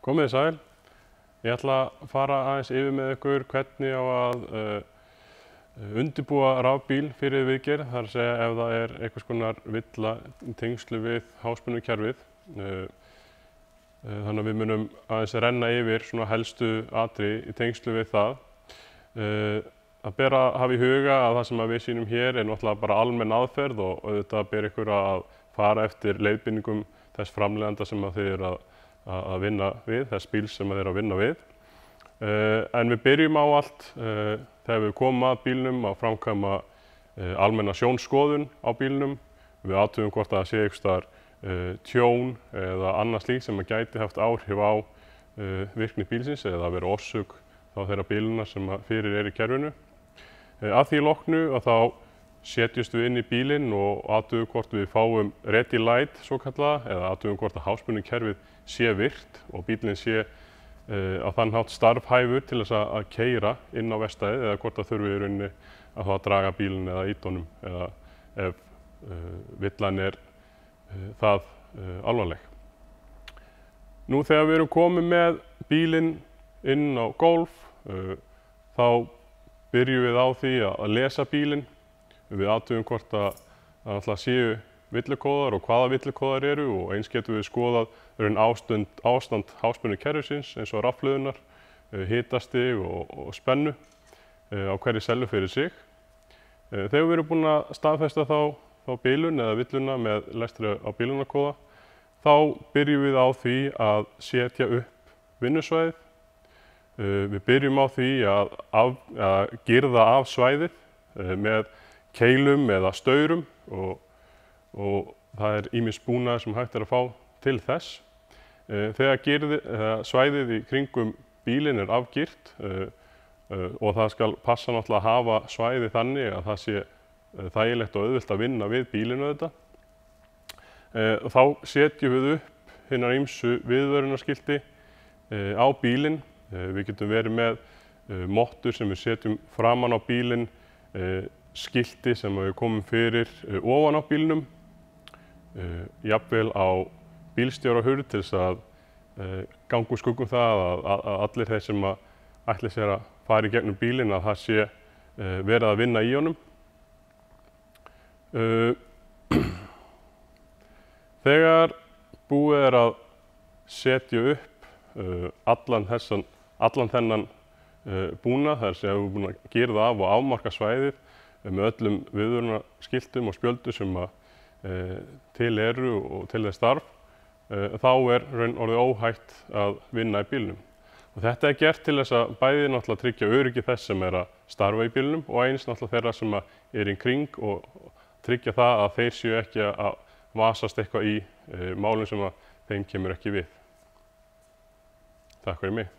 Komið þið sæl. Ég ætla að fara aðeins yfir með ykkur hvernig á að undirbúa rafbíl fyrir viðgerð, þar að segja ef það er einhvers konar villa í tengslu við háspennukerfið. Þannig að við munum aðeins renna yfir svona helstu atriði í tengslu við það. Það ber að hafa í huga að það sem við sýnum hér er náttúrulega bara almenn aðferð og auðvitað ber ykkur að fara eftir leiðbeiningum þess framleiðanda sem þið eru að vinna við, þess bíls sem þið eru að vinna við. En við byrjum á allt þegar við komum að bílnum að framkvæma almenna sjónskoðun á bílnum. Við athugum hvort það sé einhvers staðar tjón eða annað slíkt sem gæti haft áhrif á virkni bílsins eða vera orsök þá þeirra bíluna sem fyrir er í kerfinu. Að því loknu að þá setjumst við inn í bílinn og athugum hvort við fáum ready light svokallaða eða athugum hvort að háspennukerfið sé virkt og bílinn sé á þann hátt starfhæfur til þess að keyra inn á verkstæðið eða hvort það þurfi í rauninni að draga bílinn eða ýta honum eða ef villan er það alvarleg. Nú þegar við erum komið með bílinn inn á gólf þá byrjum við á því að lesa bílinn. Við athugum hvort að það séu villukóðar og hvaða villukóðar eru og eins getum við skoðað ástand háspennukerfisins eins og rafhlöðunar, hitastig og spennu á hverri sellu fyrir sig. Þegar við erum búin að staðfesta þá bilun eða villuna með lestri á bilunarkóða þá byrjum við á því að setja upp vinnusvæðið. Við byrjum á því að girða af svæðið með keilum eða staurum og það er ýmis búnaður sem hægt er að fá til þess. Þegar svæðið í kringum bílinn er afgirt og það skal passa náttúrulega að hafa svæðið þannig að það sé þægilegt og auðvelt að vinna við bílinn auðvitað. Þá setjum við upp hinar ýmsu viðvörunarskilti á bílinn. Við getum verið með mottur sem við setjum framan á bílinn, skilti sem við komum fyrir ofan á bílnum, jafnvel á bílstjórahurð til þess að ganga úr skugga það að allir þeir sem ætli sér að fara í gegnum bílinn að það sé verið að vinna í honum. Þegar búið er að setja upp allan þennan búnað, þar sem við erum búin að girða af og afmarka svæðið með öllum viðvörunarskiltum og spjöldum sem til eru og til þess starf, þá er orðið óhætt að vinna í bílnum. Og þetta er gert til þess að bæði náttúrulega tryggja öryggi þess sem er að starfa í bílnum og eins náttúrulega þeirra sem er í kring og tryggja það að þeir séu ekki að vasast eitthvað í málum sem þeim kemur ekki við. Takk fyrir mig.